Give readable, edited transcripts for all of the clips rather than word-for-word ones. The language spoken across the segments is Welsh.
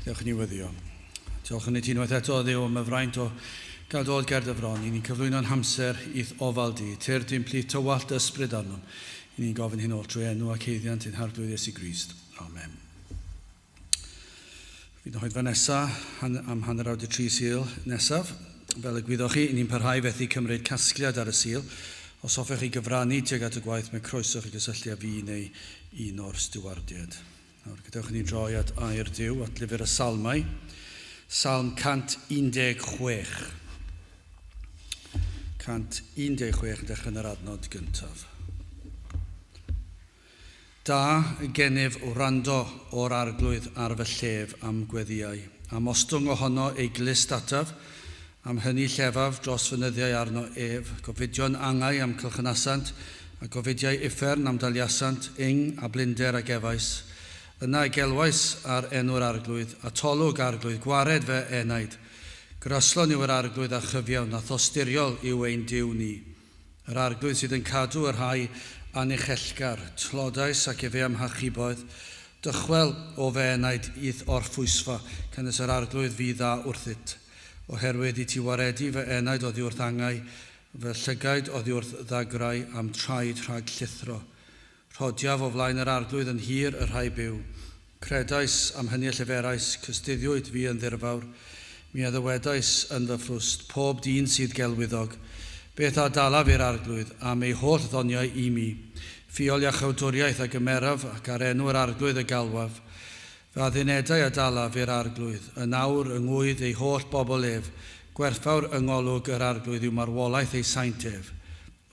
Diolch ni weddio. Diolch yn ei ti unwaith eto Dduw am y fraint o gael dod ger dy fron. I ni'n cyflwyno'n hamser i'th ofal di. Tyr di'n plith tywallt ysbryd arnom. I ni'n gofyn hyn oll trwy enw ac heiddiant i'n hardwydd Iesu Grist. Amen. Fydd yn hoedfa nesaf am hanner awd y 3 sil nesaf. Fel y gwyddoch chi, ni'n parhau fethu cymryd casgliad ar y sil. Os hoffech chi gyfrannu tuag at y gwaith, mae croeso chi gysylltu â fi neu un o'r stiwardiad. Nawr, gadewch ni droi at air Duw, at lyfr y Salmau. Salm 116. 116 dechrau yn yr adnod gyntaf. Da gennyf wrando o'r arglwydd ar fy llef am gweddiau, am ostwng ohono ei glist ataf, am hynny llefaf dros fynyddiau arno ef, gofidio'n angau am cylchnasant, a gofidiau uffern am daliasant, ing a blinder ag efais. Yna gelwais ar enw'r arglwydd, a tolwg arglwydd, gwared fe enaid. Gryslon yw'r arglwydd a chyfiawn, a thosturiol yw ein diw ni. Yr arglwydd sydd yn cadw yr rhai anuchellgar, tlodais ac efe am hachuboedd, dychwel o fe enaid i'th orffwysfa, cynnes yr arglwydd fi dda wrthyt. Oherwydd i ti waredu fe enaid oddi wrth angau, fe llygaid oddi wrth ddagrau am traed rhag llithro. Rhodiaf o flaen yr arglwydd yn hir y rhai byw. Credais am hynny lleferais, cystuddiwyd fi yn ddirfawr. Mi addywedais yn fy ffrwst, pob dyn sydd gelwyddog. Beth a dalaf i'r arglwydd am ei holl ddoniau i mi. Ffiol iachawdwriaeth a gymeraf ac ar enw'r arglwydd y galwaf. Fe addunedau a dalaf i'r arglwydd, yn awr yngwydd ei holl bobl ef. Gwerthfawr yngolwg yr arglwydd yw marwolaeth ei saint ef.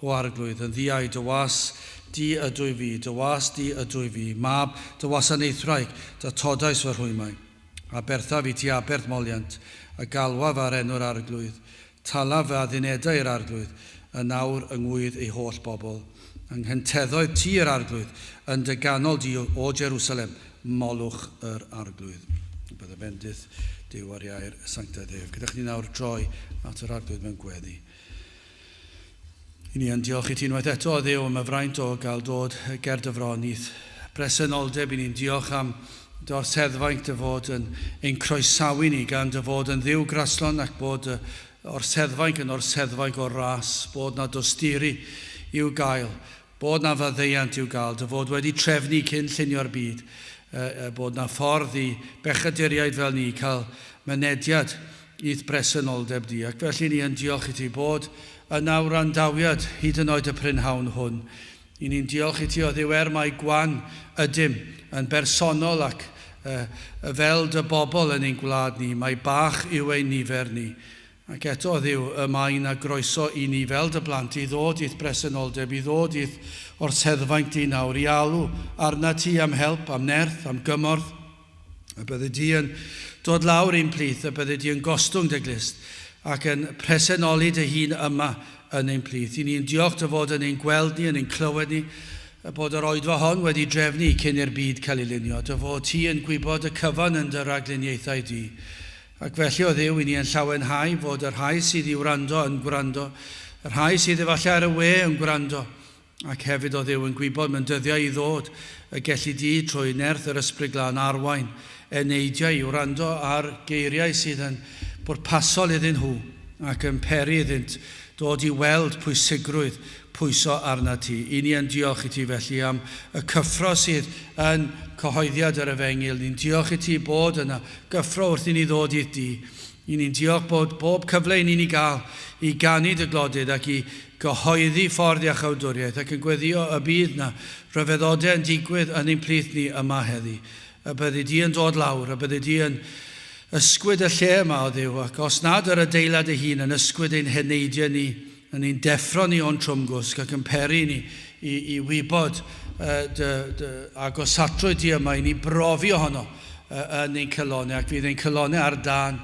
O arglwydd, yn ddiau dywas di ydwy fi, dywas di ydwy fi, mab dywas yn eithraig, dy todais fy rhwymau. A berthaf i ti aberth moliant, a galwaf ar enw'r arglwydd. Talaf fe addunedau i'r arglwydd, yn awr yngwydd ei holl bobl. Anghenteddoedd ti yr arglwydd, yn dy ganol di o Jerusalem, molwch yr arglwydd. Bydde bendith Duw ar iair sanctaidd ef. Gyda'ch ni nawr droi at yr arglwydd mewn gweddi. I ni yn diolch i ti unwaith eto o Dduw am y fraint o gael dod ger dy fronydd. Presenoldeb, i ni'n diolch am dy orseddfaint dy fod yn ein croesawu ni gan dy fod yn ddiw graslon ac bod orseddfaint yn orseddfaint o ras, bod na dosturi i'w gael, bod na faddeiant i'w gael, dy fod wedi trefnu cyn llunio'r byd, bod na ffordd i bechaduriaid fel ni cael mynediad i'th presenoldeb di. Ac felly ni yn diolch i ti bod yna wrandawiad hyd yn oed y prynhawn hwn. I ni'n diolch i ti o ddiwer mae gwan ydym yn bersonol ac fel dy bobl yn ein gwlad ni. Mae bach yw ein nifer ni. Ac eto Dduw, y mae'n a groeso i ni fel dy blant i ddod i'th presenoldeb, i ddod i'th o'r seddfaint i nawr, i alw arna ti am help, am nerth, am gymorth. A bydde di yn dod lawr i'n plith, a bydde di yn gostwng dy glist, ac yn presenoli dy hun yma yn ein plith. I ni'n diolch dy fod yn ein gweld ni, yn ein clywed ni, bod yr oedfa hon wedi drefnu cyn i'r byd cael ei lunio. Dy fod ti yn gwybod y cyfan yn dy ragluniaethau di. Ac felly o Dduw, i ni yn llawenhau fod yr rhai sydd i wrando yn gwrando, yr rhai sydd efallai ar y we yn gwrando, ac hefyd o Dduw yn gwybod mewn dyddiau i ddod y gellu di trwy nerth yr ysbryd glân arwain, eneidiau i wrando ar geiriau sydd yn bwrpasol iddyn nhw ac yn peri iddynt dod i weld pwysigrwydd pwyso arna ti. I ni yn diolch i ti felly am y cyffro sydd yn cyhoeddiad yr efengil. Ni'n diolch i ti bod yna gyffro wrth i ni ddod i'r di. I ni'n diolch bod bob cyfle i ni'n gael i ganu dy glodyd ac i gyhoeddi ffordd iachawdwriaeth ac yn gweddio y bydd na rhyfeddodau yn digwydd yn ein plith ni yma heddi. Y bydde di yn dod lawr, y bydde di yn ysgwyd y lle yma o Dduw, ac os nad yr adeilad ei hun yn ysgwyd ein heneidiau ni, yn ein deffro ni o'n trwmgwsg ac yn peri ni i wybod agosatrwydd di yma i ni brofi ohono yn ein cylonau ac fydd ein cylonau ar dan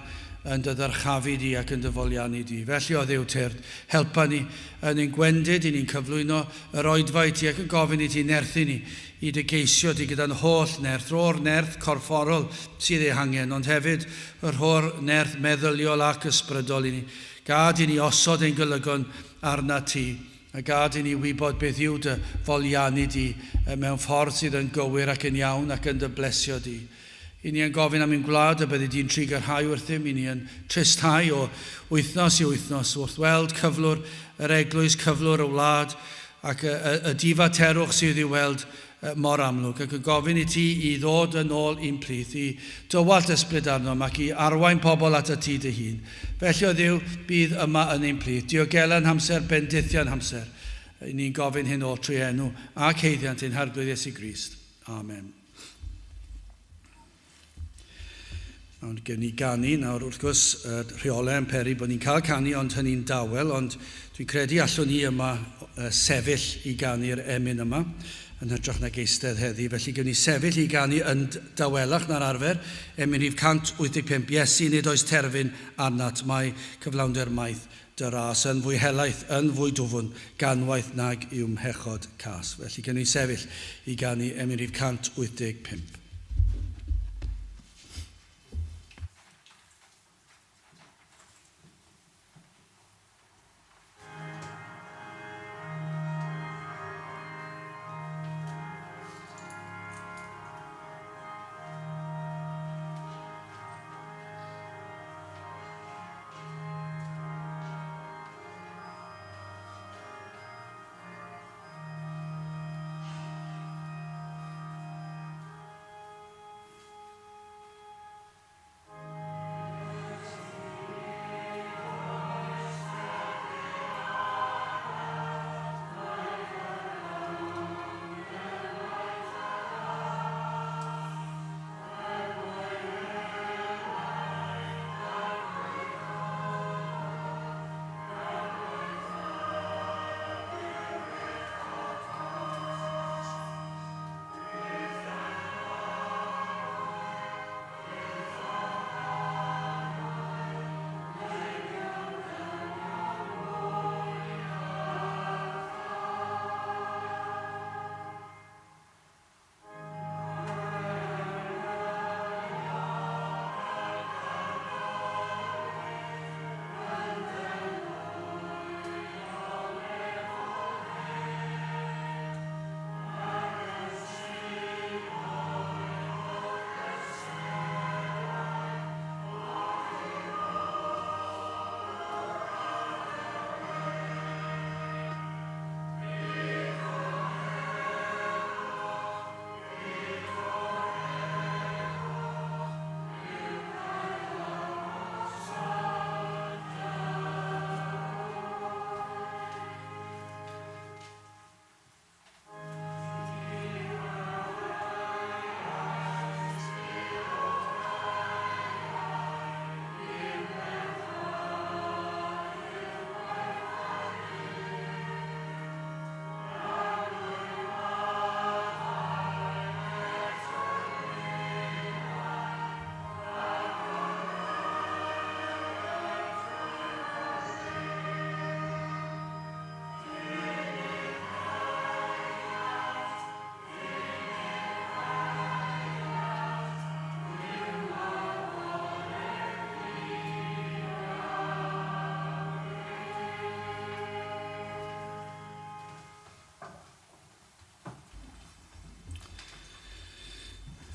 yn dy ddyrchafu di ac yn dy foliannu di. Felly o Dduw Tyrd, helpa ni yn ein gwendid i ni'n cyflwyno yr oedfa i ti ac yn gofyn i ti nerthu ni i dy geisio di gyda'n holl nerth, o'r nerth corfforol sydd ei hangen, ond hefyd yr holl nerth meddyliol ac ysbrydol i ni. Gad i ni osod ein golygon arna ti, a gad i ni wybod beth yw dy foliannu di mewn ffordd sydd yn gywir ac yn iawn ac yn dy blesio di. I ni yn gofyn am ein gwlad y bydde di'n trigarhau wrthym. I ni yn tristau o wythnos i wythnos wrth weld cyflwr yr eglwys, cyflwr y wlad ac y difaterwch sydd i weld mor amlwg. Ac yn gofyn i ti i ddod yn ôl i'n plith, i dywallt ysbryd arnom ac i arwain pobl at y ti dy hun. Felly o Dduw bydd yma yn ein plith. Diogelan hamser, bendithian hamser. I ni'n gofyn hyn o tri enw ac heiddiant ein harglwydd Iesu Grist. Amen. Ond gen ni ganu, nawr wrth gwrs rheolau yn peri bod ni'n cael canu ond hynny'n dawel, ond dwi'n credu allwn ni yma sefyll i ganu'r emyn yma yn hytrach na geistedd heddi. Felly gen ni sefyll i ganu yn dawelach na'r arfer, emyn rhif 185, Iesu nid oes terfyn arnat, mae cyflawnder maith dy ras yn fwy helaeth, yn fwy dwfwn, ganwaith nag yw'm hechod cas. Felly gen ni sefyll i ganu emyn rhif 185.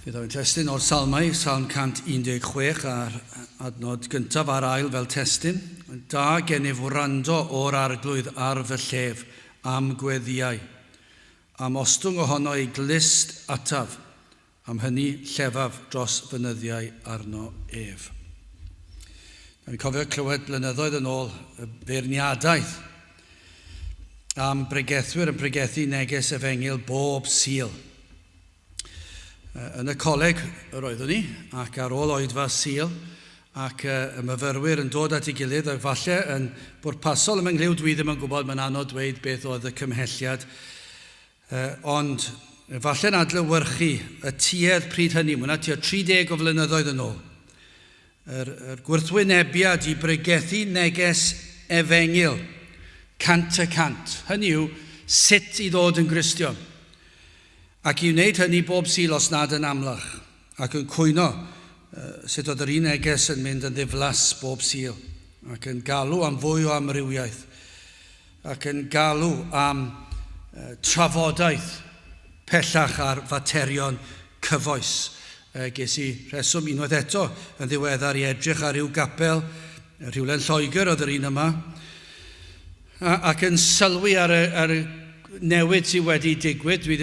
Fydd o'n testyn o'r salmau, Salm 116 a'r adnod gyntaf ar ail fel testyn. Da gennyf wrando o'r arglwydd ar fy llef am gweddiau, am ostwng ohono ei glist ataf, am hynny llefaf dros fynyddiau arno ef. Dwi'n cofio clywed blynyddoedd yn ôl y beirniadaeth am bregethwyr yn pregethu neges Efengil bob Sul. Yn y coleg yr oeddwn ni, ac ar ôl oedfa Sul, ac y myfyrwyr yn dod at ei gilydd, ac falle yn bwrpasol ym Mhengliw, dwi ddim yn gwybod, mae'n anodd dweud beth oedd y cymhelliad, ond falle'n adlewyrchu y tuedd pryd hynny, mwna tua 30 o flynyddoedd yn ôl. Yr gwrthwynebiad i bregethu neges Efengil, cant y cant. Hynny yw, sut i ddod yn Gristion. Ac i wneud hynny bob Sul os nad yn amlach, ac yn cwyno sut oedd yr un neges yn mynd yn ddiflas bob Sul, ac yn galw am fwy o amrywiaeth, ac yn galw am trafodaeth pellach ar faterion cyfoes ges I rheswm unwaith eto yn ddiweddar I edrych ar ryw gapel, rhywle'n Lloegr oedd yr un yma, ac yn sylwi ar y newid sydd wedi digwydd. Dwi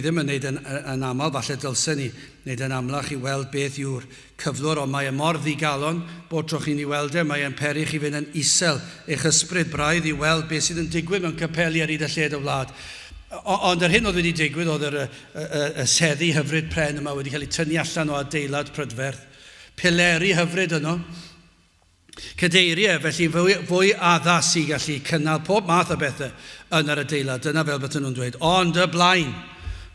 ddim yn neud yn aml, falle dylsen ni neud yn amlach I weld beth yw'r cyflwr, ond mae mor ddigalon bod troch chi'n I weld mae'n peri chi fynd yn isel eich ysbryd braidd I weld beth sydd yn digwydd mewn capeli ar hyd y lled y wlad. Ond yr hyn oedd wedi digwydd oedd y seddi hyfryd pren yma wedi cael ei tynnu allan o adeilad prydferth. Pileri hyfryd yno. Cadeiriau, felly fwy addas I gallu cynnal pob math o bethau yn yr adeilad. Dyna fel beth nhw'n dweud. Ond y blaen,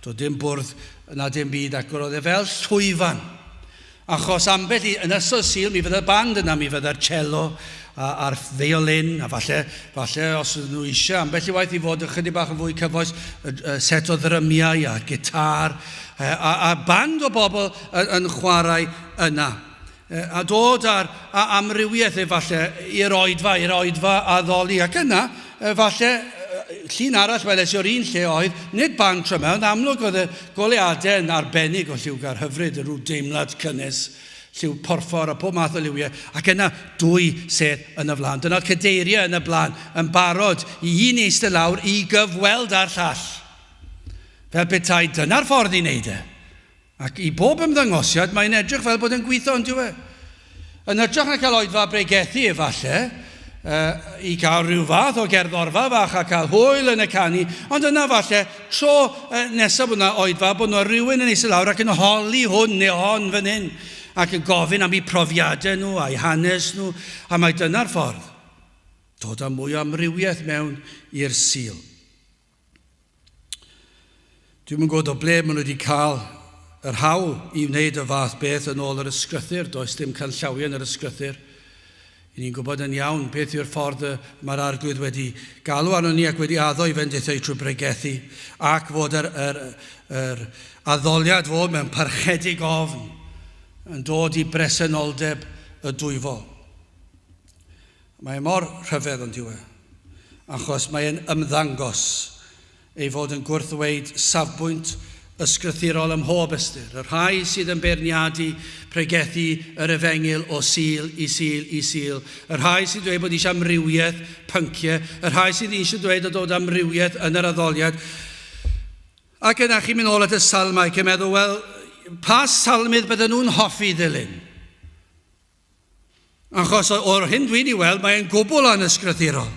doedd dim bwrdd na dim byd ac roedd fel llwyfan. Achos ambell I yn ysod Sul, mi fydd y band yna, mi fydd yr cello a'r violin, a falle os ydyn nhw eisiau, ambell I waith I fod ychydig bach yn fwy cyfoes, set o ddrymiau a gitar, a band o bobl yn chwarae yna. A dod ar amrywiaeth efallai i'r oedfa addoli, ac yna, falle, llun arall weles o'r un lle oedd, nid band tryma, ond amlwg oedd y goleadau yn arbennig o lliwgar hyfryd, rhyw deimlad cynnes, lliw porffor a pob math o liwiau, ac yna dwy sedd yn y flaen. Dyna'r cadeiriau yn y blaen, yn barod I un eistedd lawr I gyfweld ar llall. Fel petai, dyna'r ffordd I wneud Ac I bob ymddangosiad, mae'n edrych fel bod yn gweithio yn diwe. Yn edrych na cael oedfa bregethu efallai, I gael rhyw fath o gerddorfa fach a cael hwyl yn y canu, ond yna falle, tro nesaf bod yna oedfa, bod yna rhywun yn eistedd lawr ac yn holi hwn neu hon fan hyn, ac yn gofyn am eu profiadau nhw a'i hanes nhw, a mae dyna'r ffordd. Dod â mwy o amrywiaeth mewn i'r Sul. Dwi'n yn gwybod o ble maen nhw wedi cael yr hawl I wneud y fath beth yn ôl yr ysgrythyr, does dim canllawiau yn yr ysgrythyr. I ni'n gwybod yn iawn beth yw'r ffordd mae'r arglwydd wedi galw arno ni ac wedi addo I fendithau trwy bregethu, ac fod yr addoliad fod mewn parchedig ofn yn dod I bresenoldeb y Dwyfol. Mae mor rhyfedd yn diwedd, achos mae'n ymddangos ei fod yn gwrthweud safbwynt ysgrythurol ym mhob ystyr. Y rhai sydd yn beirniadu pregethu yr efengil o Sul I Sul I Sul. Y rhai sydd dweud bod eisiau amrywiaeth pynciau. Y rhai sydd eisiau dweud o dod amrywiaeth yn yr addoliad. Ac yna chi'n mynd ôl at y salmau, chi'n meddwl, wel, pa salmydd bydden nhw'n hoffi ddilyn? Achos o'r hyn dwi'n I weld, mae'n gwbl anysgrythurol.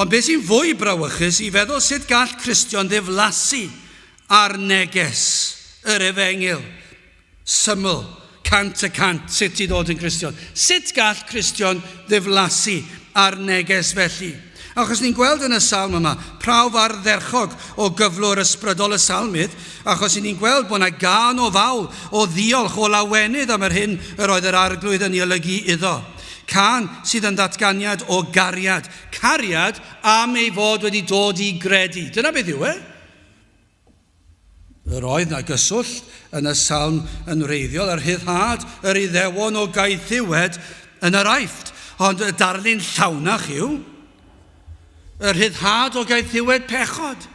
Ond beth sy'n fwy brawychus I feddwl sut gall Cristion ddiflasu ar neges yr efengil, syml, cant y cant, sut I ddod yn Cristion. Sut gall Cristion ddiflasu ar neges felly? Achos ni'n gweld yn y salm yma, prawf ardderchog o gyflwr ysbrydol y salmydd, achos ni'n gweld bod yna gan o fawl o ddiolch o lawenydd am yr hyn yr oedd yr arglwydd yn ei olygu iddo. Can sydd yn datganiad o gariad. Cariad am ei fod wedi dod I gredu. Dyna beth yw Yr oedd na gyswllt yn y salm yn wreiddiol, yr hyddhad, yr iddewon o gaethiwed yn yr aifft. Ond y darlun llawnach yw, yr hyddhad o gaethiwed pechod.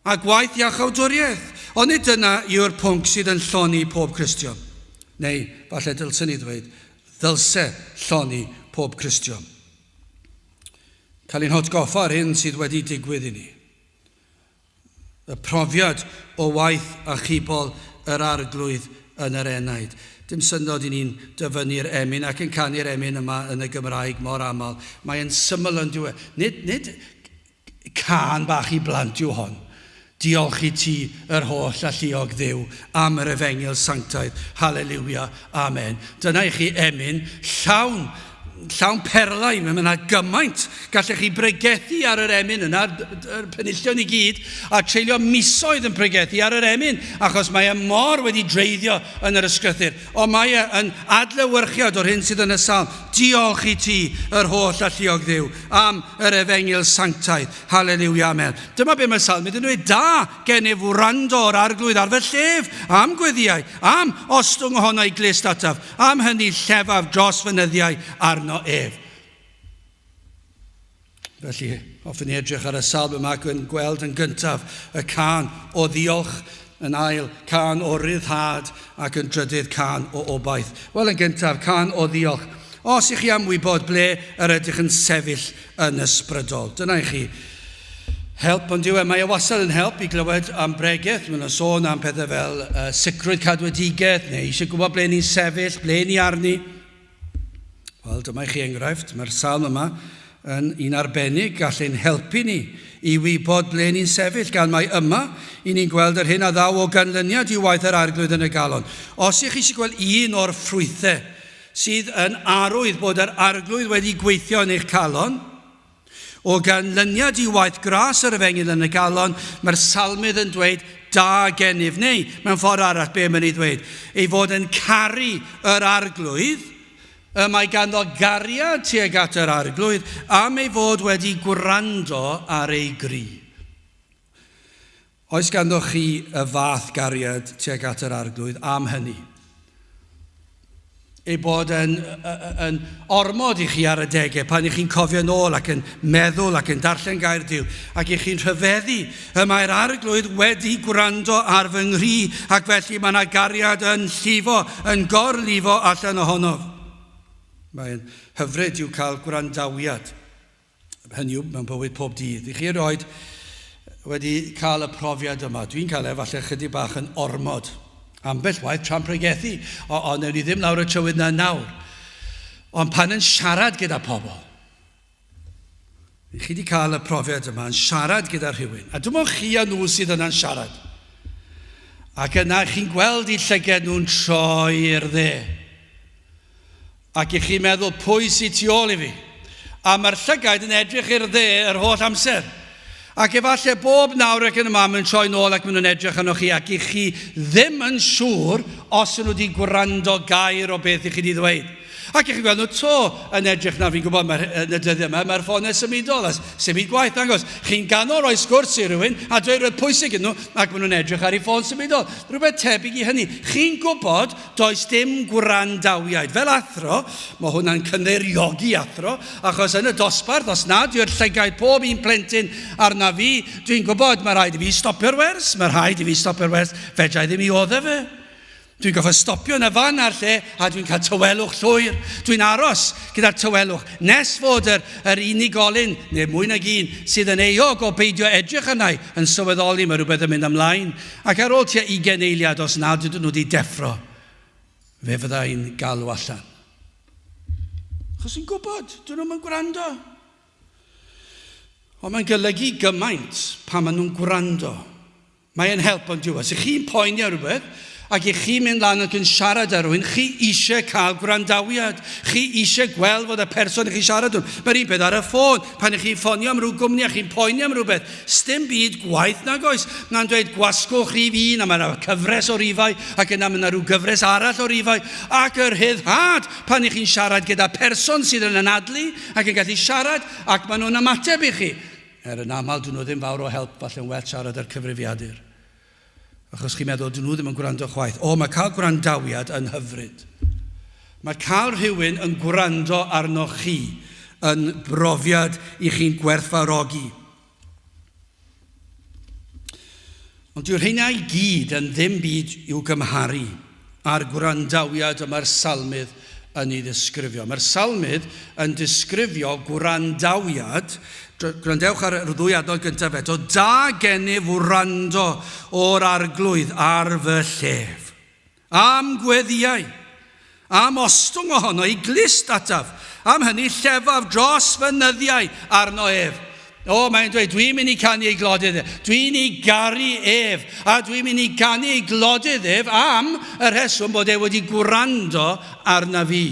A gwaith iachawdwriaeth. Ond nid dyna yw'r pwnc sydd yn lloni pob Cristion. Neu, falle dylsyn I ddweud, ddylse lloni pob Cristion. Cael ein hotgoffa ar hyn sydd wedi digwydd I ni. Y profiad o waith a chibol yr arglwydd yn yr enaid. Dim syndod I ni'n dyfynnu'r emyn ac yn canu'r emyn yma yn y Gymraeg mor aml. Mae'n syml yn diwedd. Nid can bach I blant yw hon. Diolch I ti yr holl alluog Dduw am yr efengil sanctaidd. Halleluia. Amen. Dyna I chi emyn llawn perlau, mae yna gymaint gallech chi bregethu ar yr emyn yna, yr penillion I gyd, a treulio misoedd yn bregethu ar yr emyn, achos mae mor wedi dreiddio yn yr ysgrythyr. Ond mae yn adlewyrchiad o'r hyn sydd yn y salm. Diolch I ti, yr holl alluog Dduw, am yr efengil sanctaidd. Halleluia, amen. Dyma be mae salmydd yn dweud, da gennyf wrando o'r arglwydd ar fy llef, am gweddiau, am ostwng ohono I glist ataf, am hynny llefaf dros fynyddiau arno ef. Felly, hoffwn I edrych ar y salm yma ac yn gweld yn gyntaf y can o ddiolch yn ail, can o ryddhad, ac yn drydydd, can o obaith. Wel, yn gyntaf, can o ddiolch. Os ych chi am wybod ble yr ydych yn sefyll yn ysbrydol. Dyna i chi help, ond diw mae wastad yn help i glywed am bregaeth. Mae'n sôn am pethau fel sicrwydd cadwedigaeth, neu eisiau gwybod ble ni'n sefyll, ble ni arni. Wel, dyma i chi enghraifft. Mae'r salm yma yn un arbennig, gallu'n helpu ni i wybod ble ni'n sefyll, gan mai yma i ni'n gweld yr hyn a ddaw o ganlyniad i waith yr arglwydd yn y galon. Os ych chi eisiau gweld un o'r ffrwythau sydd yn arwydd bod yr arglwydd wedi gweithio yn eich calon, o ganlyniad i waith gras yr efengyl yn y galon, mae'r salmydd yn dweud da gennyf, neu mewn ffordd arall be mae'n ei ddweud, ei fod yn caru yr arglwydd, mae ganddo gariad tuag at yr arglwydd, am ei fod wedi gwrando ar ei gri. Oes ganddo chi y fath gariad tuag at yr arglwydd am hynny? Ei bod yn ormod i chi ar y degau pan ych chi'n cofio nôl ac yn meddwl ac yn darllen gair Duw ac ych chi'n rhyfeddu mae'r arglwydd wedi gwrando ar fy nghri ac felly mae yna gariad yn llifo, yn gorlifo allan ohono. Mae'n hyfryd i'w cael gwrandawiad. Hynny yw mewn bywyd pob dydd. I chi erioed wedi cael y profiad yma. Dwi'n cael efallai chydig bach yn ormod. Ambell waith tra'n pregethu, ond newn ni ddim lawr y trywydd na nawr. Ond pan yn siarad gyda pobl, chi wedi cael y profiad yma yn siarad gyda rhywun, a dwi'n meddwl chi a nhw sydd yna'n siarad. Ac yna chi'n gweld i llyged nhw'n troi i'r dde. Ac chi'n meddwl pwy sydd tu ôl i fi. A mae'r llygad yn edrych i'r dde yr holl amser. Ac efallai bob nawr ac yn y mam yn troi nôl ac maen nhw'n edrych arno chi ac chi ddim yn siŵr os nhw wedi gwrando gair o beth i chi wedi ddweud. Ac chi'n gweld nhw to yn edrych na fi'n gwybod yn y dyddiau yma, mae'r ffonau symudol, symud gwaith angos. Chi'n ganol roi sgwrs i rywun a dweud roedd pwysig yn nhw ac maen nhw'n edrych ar ei ffôn symudol. Rhywbeth tebyg i hynny. Chi'n gwybod does dim gwrandawiad. Fel athro, mae hwnna'n cynddeiriogi athro, achos yn y dosbarth, os nad yw'r llygaid pob un plentyn arna fi, dwi'n gwybod mae rhaid i fi stopio'r wers, mae rhaid i fi stopio'r wers, fedrai ddim i oddau fe. Dwi'n gofio stopio yn y fan ar lle a dwi'n cael tywelwch llwyr. Dwi'n aros gyda'r tywelwch nes fod yr unigolyn, neu mwy nag un, sydd yn eog o beidio edrych yna yn sylweddoli mae rhywbeth yn mynd ymlaen. Ac ar ôl tua 20 eiliad os nad ydyn nhw wedi deffro, fe fyddai'n galw allan. Achos yn gwybod, dyn nhw'n gwrando. Ond mae'n golygu gymaint pan maen nhw'n gwrando. Mae'n help ond diwedd. Os chi'n poeni rhywbeth, ac chi'n mynd lan ac yn siarad ar rhywun, chi eisiau cael gwrandawiad. Chi eisiau gweld fod y person chi'n siarad nhw. Mae'r un peth ar y ffôn, pan chi'n ffonio am rhyw gwmni a chi'n poeni am rhywbeth. Stym byd gwaith nag oes. Na'n dweud gwasgwch rhif un a mae'na cyfres o rifau ac yna mae'na rhyw gyfres arall o rifau. Ac yr hyddhad pan chi'n siarad gyda person sydd yn anadlu ac yn gallu siarad ac maen nhw'n ymateb i chi. Yn aml, dyn nhw ddim fawr o help falle'n well siarad ar cyfrifiadur. Achos chi'n meddwl, dyn nhw ddim yn gwrando chwaith. Mae cael gwrandawiad yn hyfryd. Mae cael rhywun yn gwrando arno chi yn brofiad i chi'n gwerthfawrogi. Ond yw'r hynna i gyd yn ddim byd i'w gymharu a'r gwrandawiad yma'r salmydd yn ei ddisgrifio. Mae'r salmydd yn disgrifio gwrandawiad. Gwrandewch ar y ddwy adnod gyntaf eto. Da gennyf wrando o'r arglwydd ar fy llef. Am gweddiau. Am ostwng ohono i glist ataf. Am hynny llefaf dros fy nyddiau arno ef. Mae'n dweud, dwi'n mynd i canu ei glodydd ef. Dwi'n ei garu ef. A dwi'n mynd i canu ei glodydd ef am y rheswm bod e wedi gwrando arna fi.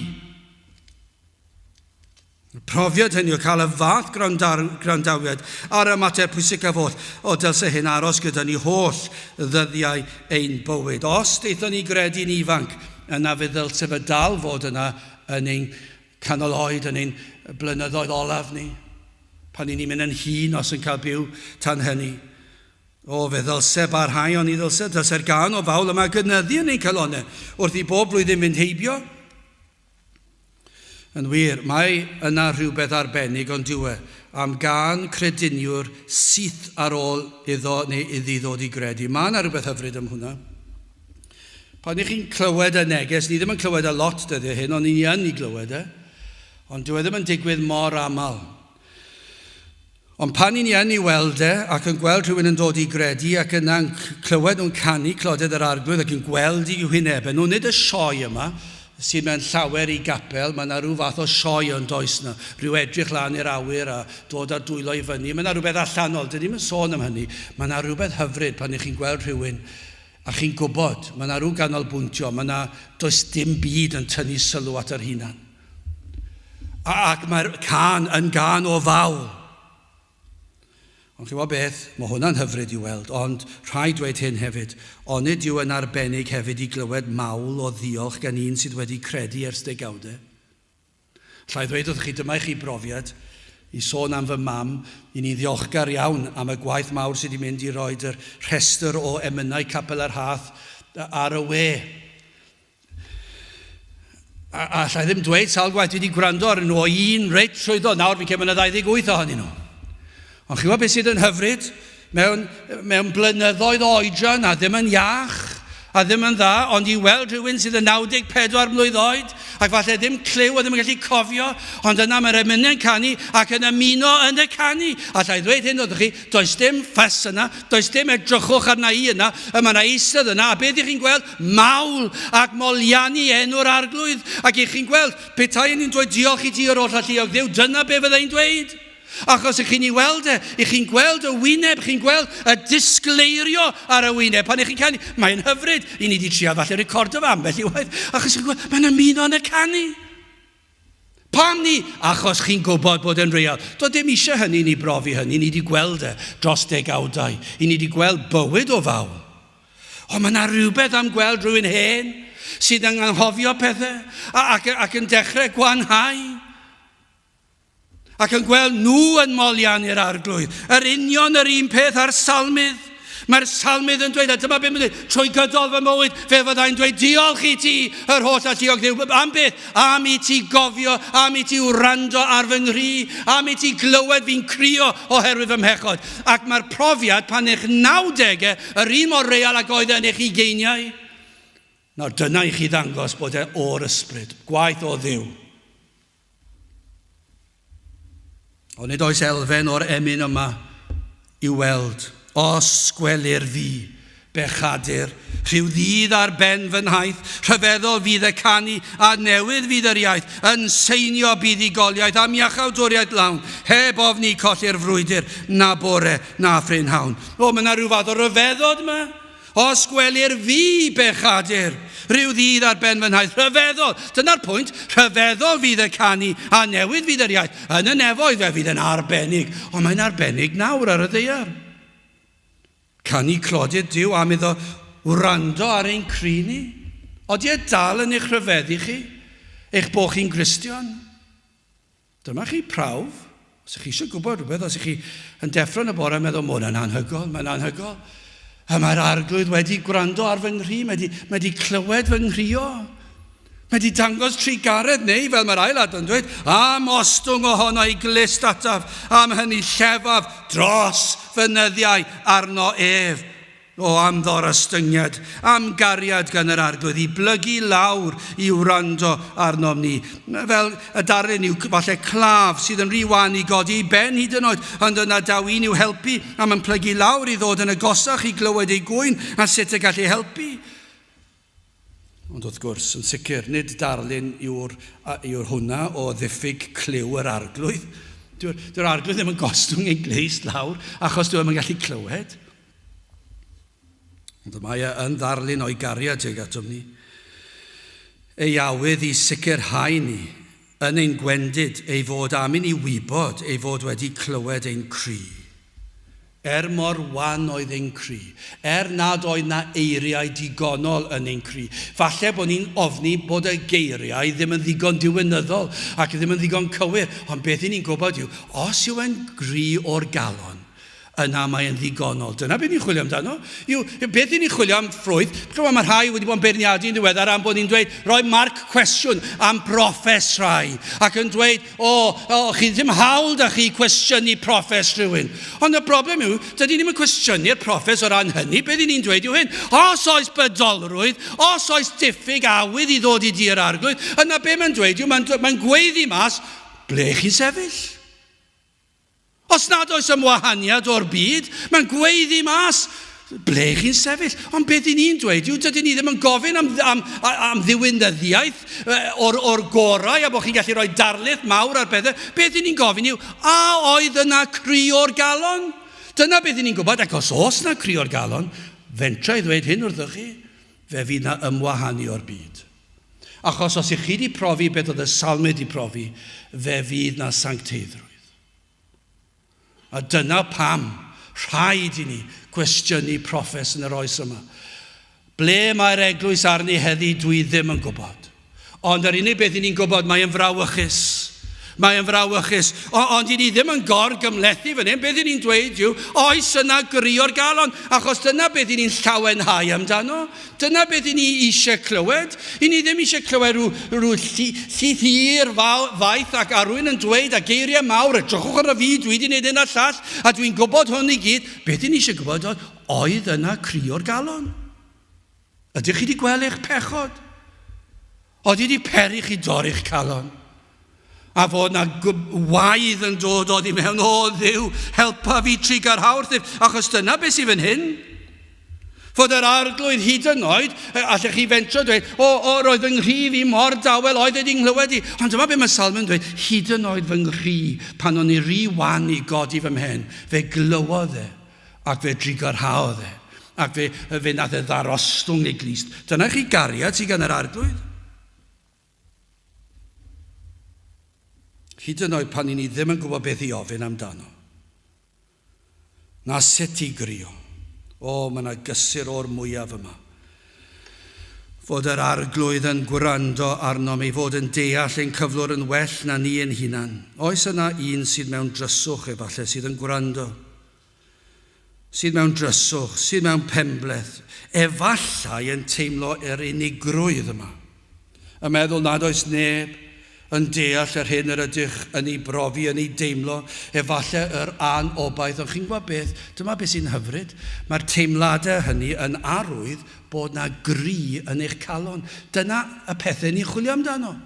Profiad hynny o cael y fath gwrandawiad ar y mater pwysicaf oll o dylse hyn aros gyda ni holl ddyddiau ein bywyd. Os deithon ni gredu'n ifanc, yna fe ddylse fe dal fod yna yn ein canol oed, yn ein blynyddoedd olaf ni. Pan ni'n mynd yn hun os yn cael byw tan hynny. Fe ddylse barhau ond i ddylse'r gan o fawl yma gynyddu yn ein calonau wrth i bob blwyddyn mynd heibio. Yn wir, mae yna rhywbeth arbennig ond dyw e, am gan crediniwr syth ar ôl iddo neu iddi ddod i gredu. Mae yna rhywbeth hyfryd am hwnna. Pan ych chi'n clywed y neges, ni ddim yn clywed y lot dyddiau hyn, ond ni yn i glywed e, ond dyw e ddim yn digwydd mor aml. Ond pan ni yn i weld e, ac yn gweld rhywun yn dod i gredu, ac yna'n clywed nhw'n canu clodedd yr arglwydd, ac yn gweld i hwynebau nhw, nid y sioe yma, sydd mewn llawer i Nghapel, mae yna rhyw fath o sioe yn does na, rhyw edrych lan i'r awyr a dod a dwylo i fyny. Mae yna rhywbeth allanol, dyn ni'n sôn am hynny, mae yna rhywbeth hyfryd pan ych chi'n gweld rhywun, a chi'n gwybod, mae yna rhyw ganolbwyntio, mae yna does dim byd yn tynnu sylw at yr hunan. Ac mae'r can yn gan o fawl. Ond chi'n gwybod beth, mae hwnna'n hyfryd i weld, ond rhaid dweud hyn hefyd, onid yw yn arbennig hefyd i glywed mawl o ddiolch gan un sydd wedi credu ers degawdau. Llai ddweud wrth chi, dyma chi brofiad, i sôn am fy mam, i ni ddiolchgar iawn am y gwaith mawr sydd wedi mynd i roed yr rhestr o emynau Nghapel yr Rhath ar y we. A llai ddim dweud sawl gwaith wedi gwrando ar nhw o un reit trwyddo, nawr fi'n cefn y 28 ohonyn nhw. Ond chi'n gwybod beth sydd yn hyfryd? Mewn blynyddoedd oedran, a ddim yn iach, a ddim yn dda, ond i weld rhywun sydd yn 94 mlwydd oed, ac falle ddim cliw a ddim yn gallu cofio, ond yna mae'r emynau'n canu, ac yn ymuno yn y canu. A llai ddweud hyn oeddech chi, does dim ffys yna, does dim edrychwch arna i yna, mae yna eistedd yna, a beth ych chi'n gweld? Mawl ac moliannu enw'r arglwydd. Ac ych chi'n gweld, petai ni'n dweud diolch i ti o'r oll alluog Dduw, dyna be fyddai'n dweud. Achos ych chi'n ei weld e, ych chi'n gweld y wyneb, chi'n gweld y disgleirio ar y wyneb. Pan ych chi'n canu, mae'n hyfryd. I ni wedi trio falle recordo fa ambell i waith. Achos chi'n gweld, mae'n ymuno yn y canu. Pam ni? Achos chi'n gwybod bod yn real. Doedd dim eisiau hynny ni brofi hynny. Ni wedi gweld e dros degawdau. I ni wedi gweld bywyd o fawl. Ond mae yna rhywbeth am gweld rhywun hen sydd yn anghofio pethau ac yn dechrau gwanhau. Ac yn gweld nhw yn molian i'r arglwydd. Yr union yr un peth a'r salmydd. Mae'r salmydd yn dweud, a dyma beth mae'n dweud, trwy gydol fy mywyd, fe fyddai'n dweud, diolch i ti, yr holl alluog Dduw. Am beth? Am i ti gofio, am i ti wrando ar fy ngri, am i ti glywed fi'n crio oherwydd fy mhechod. Ac mae'r profiad pan eich 90au, yr un mor real ac oedd yn eich ugeiniau, nawr dyna i chi ddangos bod e o'r ysbryd, gwaith o Dduw. Ond nid oes elfen o'r emyn yma i weld, os gwelir fi, bechadur, rhyw ddydd ar ben fy nhaith, rhyfeddol fydd y canu, a newydd fydd yr iaith, yn seinio buddugoliaeth am iachawdwriaeth lawn, heb ofni colli'r frwydr, na bore, na ffrynhawn. O, mae yna rhyw fath o ryfeddod yma. Os gwelir fi, bechadur, rhyw ddydd ar ben fy nhaith, rhyfeddol. Dyna'r pwynt, rhyfeddol fydd y canu, a newydd fydd yr iaith. Yn y nefoedd fe fydd yn arbennig, ond mae'n arbennig nawr ar y ddaear. Canu clodyd Duw am iddo wrando ar ein cri ni. Odi e dal yn eich rhyfeddu chi, eich bod chi'n Gristion? Dyma chi prawf. Os ych chi eisiau gwybod rhywbeth, os ych chi yn deffro yn y bore, meddwl, mae'n anhygol, mae'n anhygol. A mae'r arglwydd wedi gwrando ar fy ngri, mae wedi clywed fy ngrio. Mae wedi dangos trigaredd neu, fel mae'r aelad yn dweud, am ostwng ohono i glist ataf, am hynny llefaf dros fynyddiau arno ef. O am ddorostyngiad, am gariad gan yr arglwydd, i blygu lawr i wrando arnom ni. Fel y darlun yw falle claf sydd yn rhy wan i godi i ben hyd yn oed, ond yna daw un i'w helpu, am yn plygu lawr i ddod yn agosach i glywed ei gwyn, a sut y gallu helpu. Ond wrth gwrs, yn sicr, nid darlun yw'r hwnna o ddiffyg cliw yr arglwydd. Dyw'r arglwydd ddim yn gostwng ei gleist lawr, achos dwi'n gallu clywed. Ond mae yn ddarlun o'i gariad ag atom ni. Ei awydd i sicrhau ni yn ein gwendid ei fod am i wybod ei fod wedi clywed ein cri. Mor wan oedd ein cri. Nad oedd na eiriau digonol yn ein cri. Falle bod ni'n ofni bod y geiriau ddim yn ddigon diwynyddol ac ddim yn ddigon cywir. Ond beth ni'n gwybod yw, os yw e'n gri o'r galon, yna mae'n ddigonol. Dyna beth ni'n chwilio amdano. Beth ni'n chwilio am ffrwydd? Mae rhai wedi bod yn beirniadu yn ddiweddar am bod ni'n dweud, rhoi marc cwestiwn am broffes rhai. Ac yn dweud, chi ddim hawl da chi cwestiynu proffes rhywun. Ond y broblem yw, dydyn ni'n cwestiynu'r proffes o ran hynny. Beth ni'n dweud yw hyn? Os oes bydolrwydd, os oes diffyg awydd i ddod i dir arglwydd, yna be mae'n dweud yw, mae'n gweiddi mas, ble chi'n sefyll? Os nad oes ymwahaniad o'r byd, mae'n gweiddi mas, ble chi'n sefyll? Ond beth ni'n dweud yw, dydyn ni ddim yn gofyn am ddiwinyddiaeth o'r gorau, a bod chi'n gallu rhoi darlith mawr ar bethau. Beth ni'n gofyn yw, a oedd yna cri o'r galon? Dyna beth ni'n gwybod, ac os yna cri o'r galon, fentra i ddweud hyn wrthych chi, fe fydd yna ymwahanu o'r byd. Achos os ych chi wedi profi beth oedd y Salm wedi profi, fe fydd yna sancteiddrwydd. A dyna pam rhaid i ni cwestiynu proffes yn yr oes yma. Ble mae'r eglwys arni heddi, dwi ddim yn gwybod. Ond yr unig beth ni'n gwybod, mae'n frawychus. Mae'n frawychus. Ond i ni ddim yn gorgymlethu fan hyn. Beth ni'n dweud yw, oes yna gri o'r galon. Achos dyna beth ni'n llawenhau amdano. Dyna beth ni eisiau clywed. I ni ddim eisiau clywed rhyw llith hir faith ac arwyn yn dweud a geiriau mawr. Edrychwch ar y fi, dwi wedi gwneud yna llall. A dwi'n gwybod hwn i gyd. Beth ni eisiau gwybod oedd yna cri o'r galon. Ydych chi wedi gweld eich pechod? Oedd wedi peri chi dorri'ch calon? A fod na waedd yn dod o ddim mewn, Dduw, helpa fi trigar hawrth, achos dyna beth sydd fan hyn. Fod yr arglwydd hyd yn oed, allech chi fentro dweud, roedd yng nghri fi mor dawel, oedd wedi nghlywed i. Ond dyma beth mae Salm yn dweud, hyd yn oed fy nghri, pan o'n i ry wan i godi fy mhen, fe glywodd e, ac fe drigarhaodd e, ac fe nath e ddarostwng neu glist. Dyna chi gariad sydd gan yr arglwydd. Hyd yn oed pan ni ddim yn gwybod beth i ofyn amdano. Na sut i grio. Mae yna gysur o'r mwyaf yma. Fod yr arglwydd yn gwrando arno mi, fod yn deall ein cyflwr yn well na ni yn hunan. Oes yna un sydd mewn dryswch efallai, sydd yn gwrando. Sydd mewn dryswch, sydd mewn pembleth. Efallai yn teimlo yr unigrwydd yma. Y meddwl nad oes neb yn deall yr hyn yr ydych yn ei brofi, yn ei deimlo, efallai yr anobaith. Ond chi'n gwybod beth? Dyma beth sy'n hyfryd. Mae'r teimladau hynny yn arwydd bod na gri yn eich calon. Dyna y pethau ni'n chwilio amdano.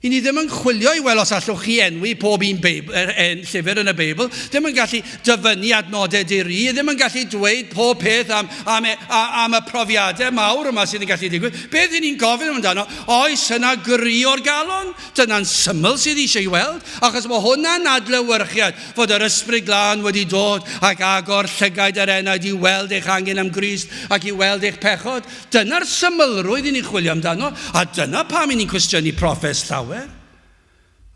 I ni ddim yn chwilio i weld os allwch chi enwi pob un llyfr yn y Beibl. Ddim yn gallu dyfynnu adnodau diri. Ddim yn gallu dweud pob peth am y profiadau mawr yma sydd yn gallu digwydd. Beth ni'n gofyn amdano? Oes yna gri o'r galon? Dyna'n syml sydd eisiau ei weld. Achos mae hwnna'n adlewyrchiad fod yr ysbryd glân wedi dod ac agor llygaid yr enaid i weld eich angen am Grist ac i weld eich pechod. Dyna'r symlrwydd i ni'n chwilio amdano. A dyna pam i ni'n cwestiynu proffes llawer.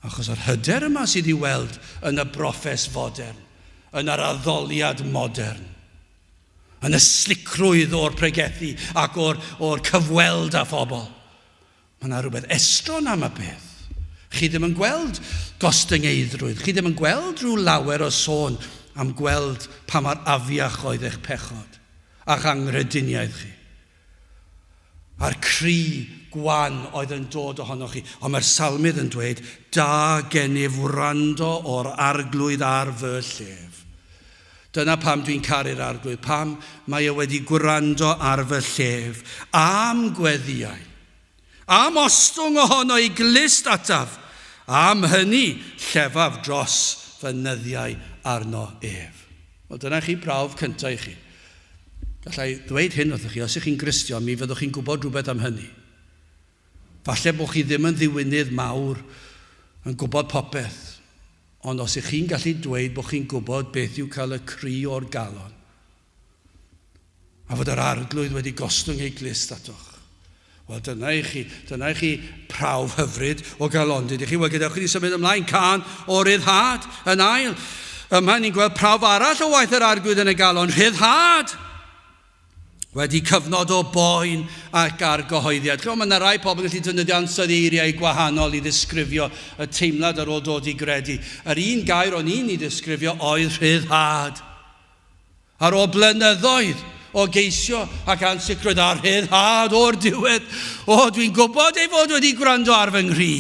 Achos yr hyder yma sydd i weld yn y broffes fodern, yn yr addoliad modern, yn y slicrwydd o'r pregethu ac o'r cyfweld â phobl. Mae yna rhywbeth estron am y peth. Chi ddim yn gweld gostyngeidrwydd, chi ddim yn gweld rhyw lawer o sôn am gweld pa mae'r afiach oedd eich pechod a'ch anghrediniaeth chi. A'r cri gwan oedd yn dod ohonoch chi. Ond mae'r salmydd yn dweud, da gennyf wrando o'r arglwydd ar fy llef. Dyna pam dwi'n caru'r arglwydd, pam mae e wedi gwrando ar fy llef, am gweddiau, am ostwng ohono i glist ataf, am hynny llefaf dros fy nyddiau arno ef. Wel, dyna chi brawf cyntaf i chi. Gallai ddweud hyn wrthych chi, os ych chi'n Gristion, mi fyddwch chi'n gwybod rhywbeth am hynny. Falle bod chi ddim yn ddiwynydd mawr yn gwybod popeth, ond os ych chi'n gallu dweud bod chi'n gwybod beth yw cael y cri o'r galon, a fod yr arglwydd wedi gostwng ei glist atoch, wel dyna i chi prawf hyfryd o galondyd. I chi, wel gyda chi wedi symud ymlaen can o ryddhad yn ail. Yma ni'n gweld prawf arall o waith yr arglwydd yn y galon, ryddhad. wedi cyfnod o boen ac argyhoeddiad. Mae yna rai pobl yn gallu defnyddio ansoddeiriau gwahanol i ddisgrifio y teimlad ar ôl dod i gredu. Yr un gair o'n i'n i ddisgrifio oedd rhyddhad. Ar ôl blynyddoedd o geisio ac ansicrwydd ar rhyddhad o'r diwedd. Dwi'n gwybod ei fod wedi gwrando ar fy nghri.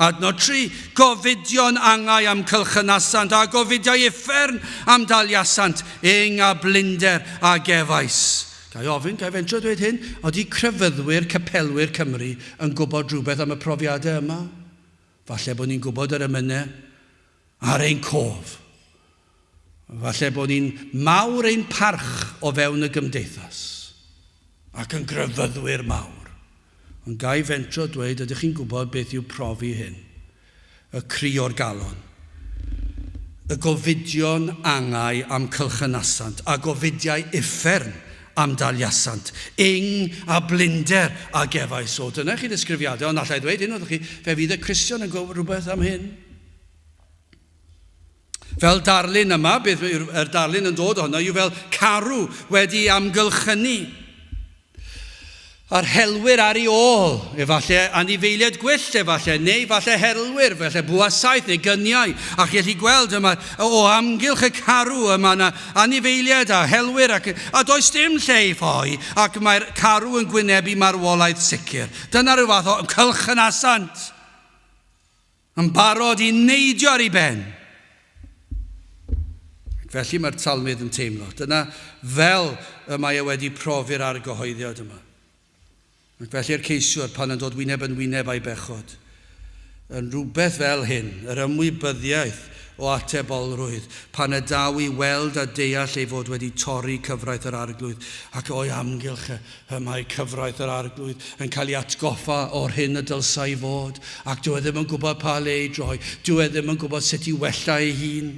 Adnod 3, gofidion angau am cylchynasant a gofidiau uffern am daliasant, a blinder a gefais. Gai ofyn, gai fentro dweud hyn, oeddi crefyddwyr, capelwyr Cymru yn gwybod rhywbeth am y profiadau yma? Falle bod ni'n gwybod yr emynau ar ein cof. Falle bod ni'n mawr ein parch o fewn y gymdeithas ac yn grefyddwyr mawr. Ond gai fentro dweud, ydych chi'n gwybod beth yw profi hyn? Y cri o'r galon. Y gofidion angau am cylchynasant a gofidiau uffern am daliasant. A blinder a gefais. Dyna chi ddisgrifiadau, ond allai dweud hyn, oeddech chi, fe fydd y Cristion yn gwybod rhywbeth am hyn. Fel darlun yma, beth yw'r darlun yn dod ohono, yw fel carw wedi amgylchynu. A'r helwyr ar ei ôl, efallai anifeiliad gwyllt, efallai, neu efallai helwyr, efallai bwasaeth neu gyniau. A chi allu gweld yma, o amgylch y carw yma yna anifeiliad a helwyr, a does dim lle i ffoi, ac mae'r carw yn gwynebu marwolaeth sicr. Dyna rhyw fath o cylchynasant, yn barod i neidio ar ei ben. Felly mae'r talmydd yn teimlo. Dyna fel y mae e wedi profi'r argyhoeddiad yma. Ac felly'r ceisiwr pan yn dod wyneb yn wyneb a'i bechod. Yn rhywbeth fel hyn, yr ymwybyddiaeth o atebolrwydd, pan y daw i weld a deall ei fod wedi torri cyfraith yr arglwydd, ac o'i amgylch y mae cyfraith yr arglwydd yn cael ei atgoffa o'r hyn y dylsai fod, ac dwi ddim yn gwybod pa le i droi, dwi ddim yn gwybod sut i wella ei hun.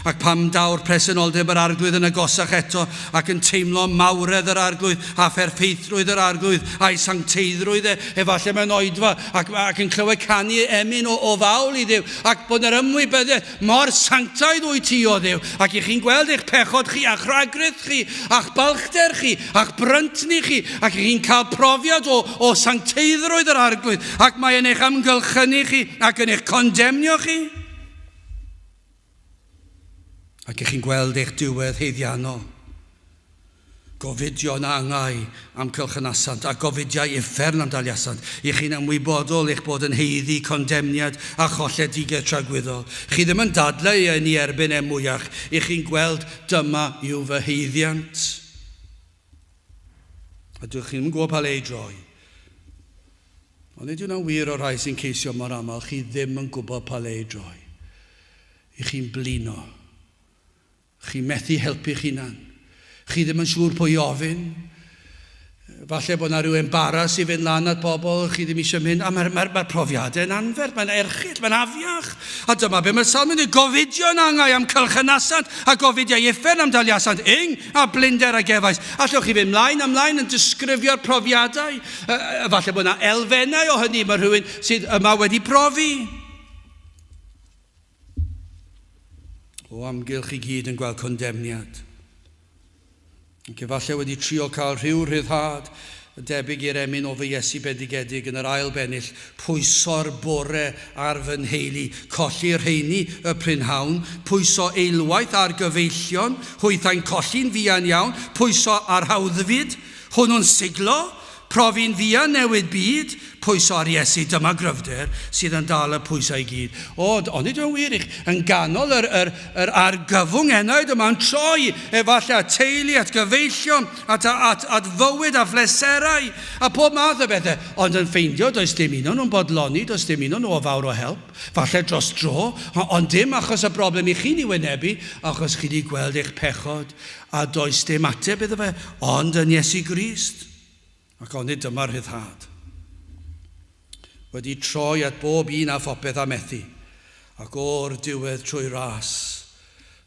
Ac pam daw'r presenoldeb yr arglwydd yn agosach eto ac yn teimlo mawredd yr arglwydd a pherffeithrwydd yr arglwydd a'i sancteiddrwydd efallai mewn oedfa ac yn clywed canu emyn o fawl i Dduw ac bod yr ymwybyddiaeth mor sanctaidd wyt ti o Dduw ac i chi'n gweld eich pechod chi a'ch rhagrydd chi a'ch balchder chi a'ch bryntni chi ac i chi'n cael profiad o sancteiddrwydd yr arglwydd ac mae yn eich amgylchynu chi ac yn eich condemnio chi. Ac ych chi'n gweld eich diwedd heiddiannol. Gofidion angau am cylchynasant a gofidiau uffern am daliasant. Ych chi'n ymwybodol eich bod yn heiddi condemniad a cholledigau tragwyddol. Chi ddim yn dadlau yn ei erbyn mwyach. Ych chi'n gweld dyma yw fy heiddiant. A dych chi'n gwybod pa le i droi. Ond nid yw'n wir o rai sy'n ceisio mor aml. Chi ddim yn gwybod pa le i droi. Ych chi'n blino. Chi methu helpu'ch hunan. Chi ddim yn siŵr pwy ofyn. Falle bod yna rhyw embaras i fynd lan at bobl, chi ddim eisiau mynd, a mae'r profiadau yn anfer, mae'n erchyll, mae'n afiach. A dyma be mae'r Salm yn dweud, gofidio'n angau am cylchynasant, a gofidiau uffern am daliasant, a blinder a gefais. Allwch chi fynd ymlaen yn disgrifio'r profiadau. Falle bod yna elfennau o hynny, mae rhywun sydd yma wedi profi. O amgylch i gyd yn gweld condemniad. Ac efallai wedi trio cael rhyw rhyddhad debyg i'r emyn o fy Iesu bendigedig yn yr ail bennill, pwyso'r bore ar fy nheulu, colli'r rheini y prynhawn, pwyso eilwaith ar gyfeillion, hwythau'n colli'n fuan iawn, pwyso ar hawddfyd, hwnnw'n siglo, profi'n fuan newid byd, pwyso ar Iesu, dyma gryfder sydd yn dal y pwysau i gyd. Ond nid yw'n wir yn ganol yr argyfwng enaid yma'n troi efallai at teulu, at gyfeillion, at fywyd a phleserau, a pob math o bethau. Ond yn ffeindio, does dim un o'n nhw'n bodloni, does dim un o'n nhw o fawr o help, falle dros dro, ond dim achos y broblem i chi'n ei wynebu, achos chi wedi gweld eich pechod, a does dim ateb iddo fe, ond yn Iesu Grist. Ac onid dyma'r rhyddhad. Wedi troi at bob un a phopeth a methu, ac o'r diwedd trwy ras,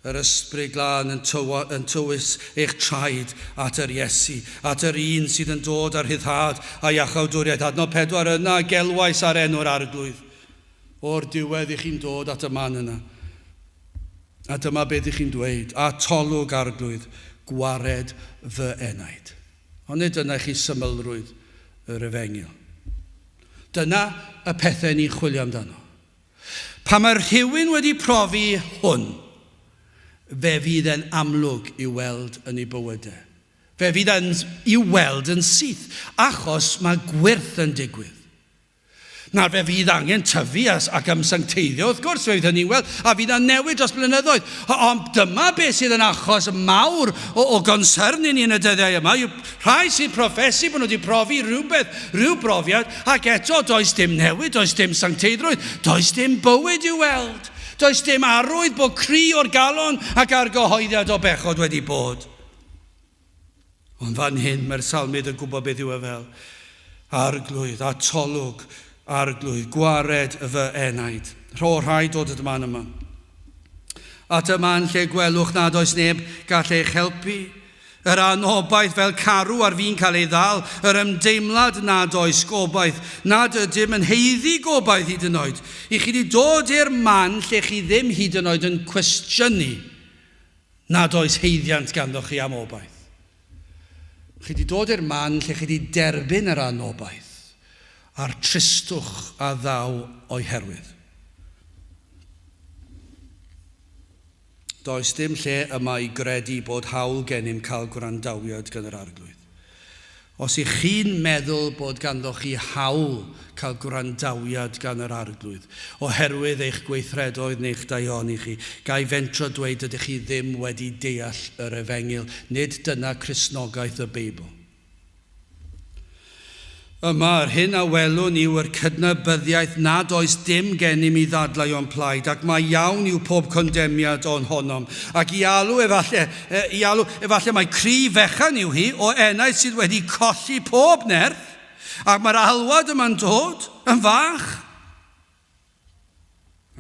yr ysbryd glân yn tywys eich traed at yr Iesu, at yr un sydd yn dod ar rhyddhad a iachawdwriaeth. Adnod 4 yna, gelwais ar enw'r arglwydd. O'r diwedd i chi'n dod at y man yna. A dyma beth i chi'n dweud, a tolwg arglwydd, gwared fy enaid. Ond nid dyna chi symlrwydd yr Efengyl. Dyna y pethau ni'n chwilio amdano. Pa mae rhywun wedi profi hwn, fe fydd yn amlwg i weld yn ei bywydau. Fe fydd yn i weld yn syth, achos mae gwirth yn digwydd. Nawr fe fydd angen tyfu ac ymsancteiddio, wrth gwrs fe fydd hynny'n weld, a fydd yn newid dros blynyddoedd. Ond dyma beth sydd yn achos mawr o gonsern i ni yn y dyddiau yma. Rhai sy'n profesu bod nhw wedi profi rhywbeth, rhyw brofiad, ac eto does dim newid, does dim sancteiddrwydd, does dim bywyd i weld. Does dim arwydd bod cri o'r galon ac argyhoeddiad o bechod wedi bod. Ond fan hyn mae'r salmydd yn gwybod beth yw e fel. Arglwydd a tolwg, arglwydd, gwared fy enaid. Rho rhaid dod y dyman yma. A dyma'n lle gwelwch nad oes neb gall eich helpu. Yr anobaith fel carw ar fi'n cael ei ddal, yr ymdeimlad nad oes gobaith, nad ydym yn heiddi gobaith hyd yn oed. I chi wedi dod i'r man lle chi ddim hyd yn oed yn cwestiynu nad oes heiddiant ganddoch chi am obaith. Chi wedi dod i'r man lle chi wedi derbyn yr anobaith a'r tristwch a ddaw o'i herwydd. Does dim lle yma i gredu bod hawl gennym cael gwrandawiad gan yr arglwydd. Os ych chi'n meddwl bod ganddoch chi hawl cael gwrandawiad gan yr arglwydd, oherwydd eich gweithredoedd neu'ch daioni chi, gai fentro dweud ydych chi ddim wedi deall yr Efengyl, nid dyna Cristnogaeth y Beibl. Yma, yr hyn a welwn yw'r cydnabyddiaeth nad oes dim gennym i ddadlau o'n plaid, ac mae iawn yw pob condemniad o'n honnom. Ac i alw efallai mai cri fechan yw hi o enaid sydd wedi colli pob nerth, ac mae'r alwad yma'n dod yn fach.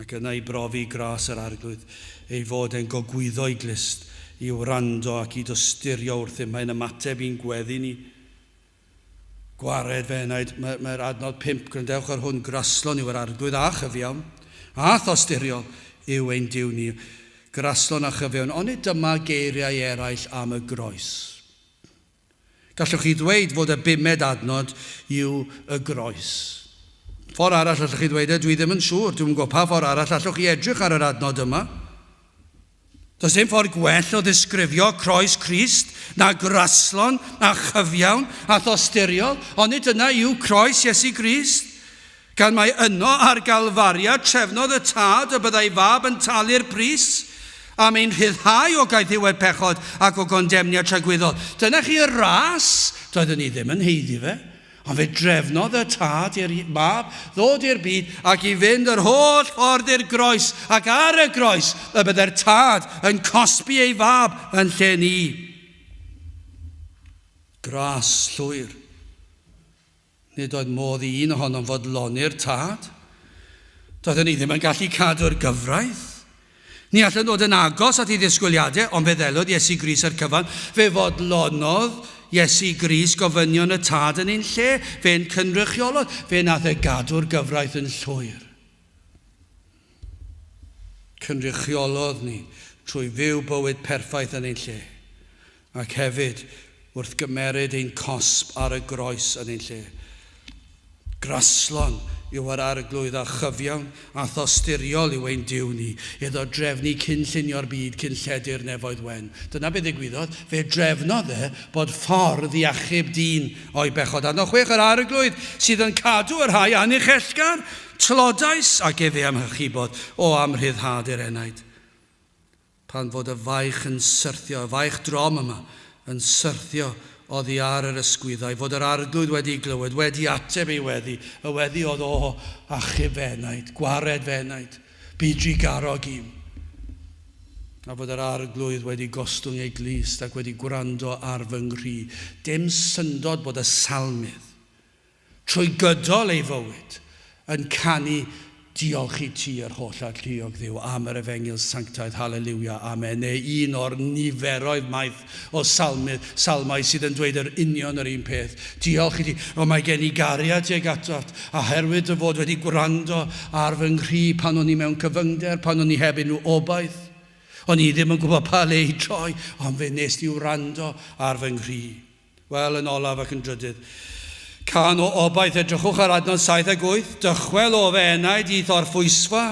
Ac yna i brofi gras yr arglwydd ei fod yn gogwyddo i glist, i wrando ac i dostyrio wrth mae'n ymateb i'n gweddi ni. Gwared fe enaid, mae'r adnod 5, gwrandewch ar hwn, graslon yw yr arglwydd a chyfiawn, a thosturiol yw ein diw ni. Graslon a chyfiawn, ond nid dyma geiriau eraill am y groes. Gallwch chi ddweud fod y 5ed adnod yw y groes. Ffordd arall allwch chi ddweud, dwi ddim yn siŵr, dwi'n gwybod pa ffordd arall allwch chi edrych ar yr adnod yma. Does dim ffordd gwell o ddisgrifio croes Crist na graslon a chyfiawn a thosturiol, ond nid yna yw croes Iesu Grist. Gan mai yno ar galfariad trefnodd y tad y byddai fab yn talu'r pris am ein rhyddhau o gaethiwed pechod ac o gondemniad tragwyddol. Dyna chi y ras, doeddwn ni ddim yn heiddi fe, ond fe drefnodd y tad i'r mab ddod i'r byd ac i fynd yr holl ffordd i'r groes, ac ar y groes y byddai'r tad yn cosbi ei fab yn lle ni. Gras llwyr. Nid oedd modd i un ohonom fodloni'r tad. Doeddwn ni ddim yn gallu cadw'r gyfraith. Ni allan dod yn agos at ei ddisgwyliadau, ond fe ddelwyd Iesu Grist ar cyfan. Fe fodlonodd Iesu Grist gofynion y tad yn ein lle. Fe'n cynrychiolodd. Fe nath e gadw'r gyfraith yn llwyr. Cynrychiolodd ni trwy fyw bywyd perffaith yn ein lle. Ac hefyd wrth gymeryd ein cosb ar y groes yn ein lle. Graslon yw yr arglwydd a chyfiawn a thosturiol yw ein diw ni, iddo drefnu cynllunio'r byd cyn lledu'r nefoedd wen. Dyna beth ddigwyddodd, fe drefnodd e bod ffordd i achub dyn o'i bechod. Adnod 6, yr arglwydd sydd yn cadw yr rhai anychellgar, tlodais ac efe amhychubod o amrhyddhad yr enaid. Pan fod y faich yn syrthio, y faich drom yma yn syrthio oddi ar yr ysgwyddau, fod yr arglwydd wedi glywed, wedi ateb ei weddi, y weddi oedd o achub fenaid, gwared fenaid, bydri garog im. A fod yr arglwydd wedi gostwng ei glist ac wedi gwrando ar fy nghri. Dim syndod bod y salmydd, trwy gydol ei fywyd, yn canu diolch i ti yr holl adliog Dduw am yr Efengyl sanctaidd, halleluia, amen. Neu un o'r niferoedd maith o salmau sydd yn dweud yr union yr un peth. Diolch i ti, o mae gen i gariad tuag atat, a herwydd y fod wedi gwrando ar fy nghri pan o'n i mewn cyfyngder, pan o'n i heb unrhyw obaith. O'n i ddim yn gwybod pa le i troi, ond fe nes i wrando ar fy nghri. Wel, yn olaf ac yn drydydd. Can o obaith edrychwch ar adnod 7 ac 8. Dychwel o fe enaid i thorffwysfa.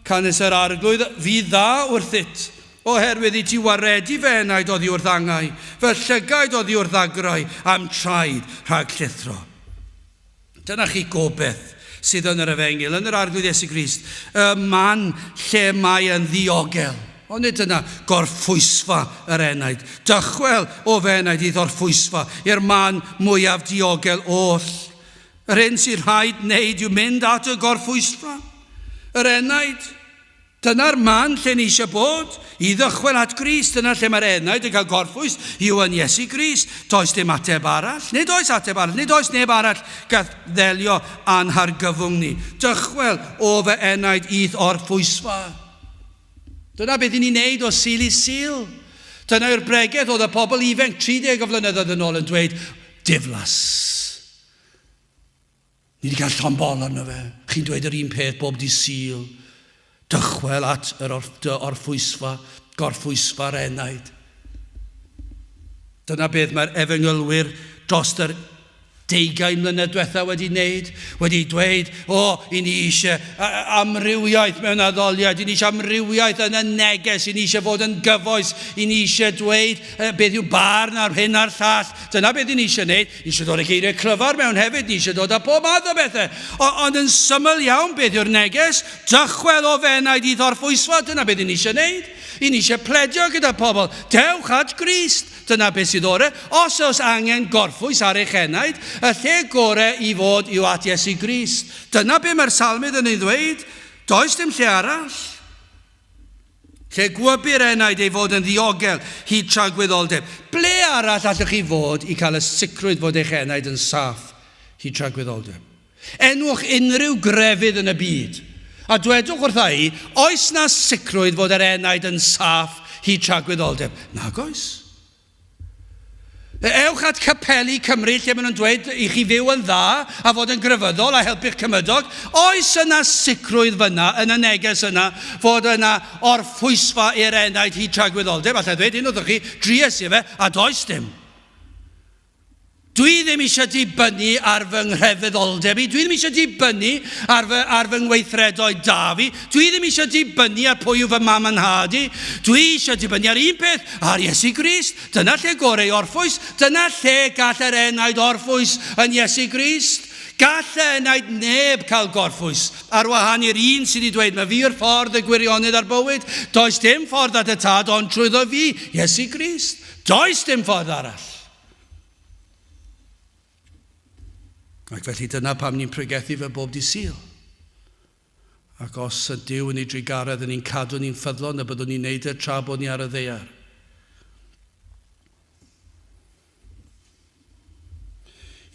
Canis yr arglwydd fi dda wrthyt. Oherwydd i ti waredu fe enaid oddi wrth angau. Fe llygaid oddi wrth agrau am traed rhag llithro. Dyna chi gobeith sydd yn yr Efengil, yn yr arglwydd Iesu Grist. Y man lle mae yn ddiogel. Ond nid yna gorffwysfa yr enaid. Dychwel o fe enaid i thorffwysfa i'r man mwyaf diogel oll. Yr hyn sy'n rhaid wneud yw mynd at y gorffwysfa. Yr enaid. Dyna'r man lle ni eisiau bod. I ddychwel at Grist. Dyna lle mae'r enaid yn cael gorffwys yw yn Iesu Grist. Does dim ateb arall. Nid oes ateb arall. Nid oes neb arall gath ddelio a'n hargyfwng ni. Dychwel o fe enaid i thorffwysfa. Dyna beth i ni'n neud o sil i sil. Dyna yw'r bregaeth oedd y pobl ifanc 30 o flynyddoedd yn ôl yn dweud, diflas. Ni wedi cael llombol arno fe. Chi'n dweud yr un peth bob di sil. Dychwel at yr orffwysfa, gorffwysfa'r enaid. Dyna beth mae'r efengylwyr dros yr 20 mlynedd diwetha wedi wneud. Wedi dweud, i ni eisiau amrywiaeth mewn addoliad, i ni eisiau amrywiaeth yn y neges, i ni eisiau fod yn gyfoes, i ni eisiau dweud beth yw barn ar hyn a'r llall. Dyna beth i ni eisiau wneud. Ni eisiau dod â geiriau clyfar mewn hefyd, ni eisiau dod â pob math o bethau. Ond yn syml iawn beth yw'r neges, dychwel o fenaid i thorffwysfa, dyna beth i ni eisiau wneud. I ni eisiau pledio gyda pobl, dewch at Grist. Dyna beth sydd ore. Os oes angen gorffwys ar eich enaid, y lle gorau i fod yw at Iesu Grist. Dyna beth mae'r salmydd yn ei ddweud. Does dim lle arall. Lle gwybu'r enaid ei fod yn ddiogel hyd tra gwyddordeb. Ble arall allwch chi fod i cael y sicrwydd fod eich enaid yn saff hyd tra gwyddordeb? Enwch unrhyw grefydd yn y byd. A dwedwch wrtha i, oes na sicrwydd fod yr enaid yn saff hyd tra gwyddordeb? Nag oes. Ewch at capeli Cymru lle maen nhw'n dweud i chi fyw yn dda a fod yn grefyddol a helpu'ch cymydog. Oes yna sicrwydd fyna yn y neges yna fod yna orffwysfa i'r enaid hyd tra gwyddordeb. Alla dweud un oeddech chi dries i fe a does dim. Dwi ddim eisiau dibynnu ar fy ngrefyddoldeb i. Dwi ddim eisiau dibynnu ar fy ngweithredoedd da fi. Dwi ddim eisiau dibynnu ar pwy yw fy mam yn had i. Dwi eisiau dibynnu ar un peth, ar Iesu Grist. Dyna lle gorau orffwys. Dyna lle gall yr enaid orffwys yn Iesu Grist. Gall enaid neb cael gorffwys. Ar wahan i'r un sydd wedi dweud, mae fi yw'r ffordd y gwirionedd ar bywyd. Does dim ffordd at y tad ond trwyddo fi, Iesu Grist. Does dim ffordd arall. Ac felly dyna pam ni'n pregethu fe bob di sil. Ac os y Duw yn ei drigaredd yn ni'n cadw ni'n ffyddlon, y byddwn ni'n neud e tra bod ni ar y ddaear.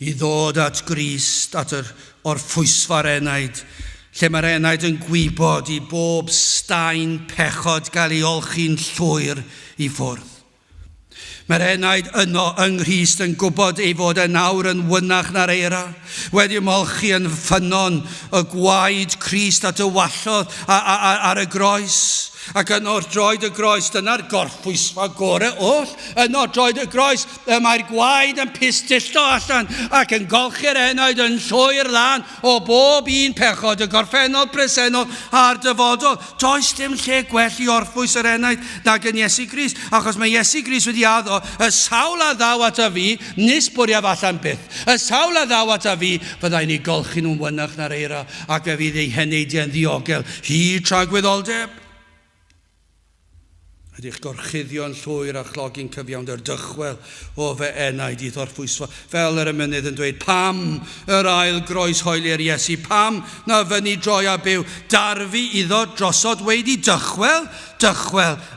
I ddod at Grist, at yr orffwysfa'r enaid, lle mae'r enaid yn gwybod i bob staen pechod gael ei olchi'n llwyr i ffwrdd. Mae'r enaid yno yng Nghrist yn gwybod ei fod y nawr yn wynach na'r eira, wedi molchi yn ffynon y gwaed Crist at y wallodd ar y groes. Ac yno droed y groes, dyna'r gorffwysfa gorau oll. Yno droed y groes, mae'r gwaed yn pistillto allan ac yn golchi'r enaid yn llwyr lan o bob un pechod, y gorffennol, presennol a'r dyfodol. Does dim lle gwell i orffwys yr enaid nag yn Iesu Grist, achos mae Iesu Grist wedi addo, y sawl a ddaw at y fi, nis bwriaf allan byth. Y sawl a ddaw at y fi, fyddai ni golchi nhw'n wynach na'r eira, ac fe fydd ei heneidiau'n ddiogel hyd tra gwyddordeb. Ydych gorchuddio'n llwyr a chlogi'n cyfiawnder dychwel o fe enaid i thorffwysfa. Fel yr emynydd yn dweud, pam yr ail groes hoeli'r Iesu, pam na fyny droi a byw, darfu iddo drosod wedi dychwel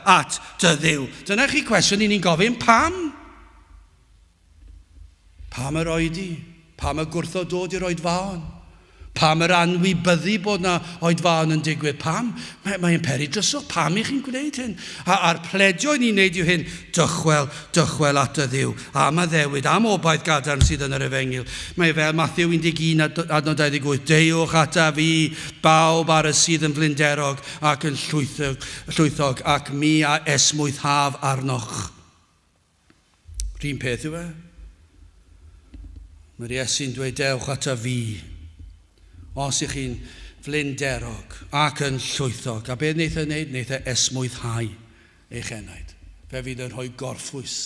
at dy Dduw. Dyna chi cwestiwn i ni'n gofyn, pam? Pam yr oedi? Pam y gwrtho dod i'r oedfaon? Pam yr anwybyddu bod na oedfaon yn digwydd? Pam? Mae'n peri dryswch. Pam i chi'n gwneud hyn? A'r pledio ni'n neud yw hyn, dychwel at y Dduw. Am addewid, am obaith gadarn sydd yn yr Efengil. Mae fel Mathew 11 adnod 28. Deuwch ata fi, bawb ar y sydd yn flinderog ac yn llwythog, ac mi a esmwythaf arnoch. Rhyn peth yw e. Mae'r Iesu'n dweud, dewch ata fi. Os ych chi'n flinderog ac yn llwythog. A beth wneith e wneud? Wneith e esmwythau eich enaid. Fe fydd yn rhoi gorffwys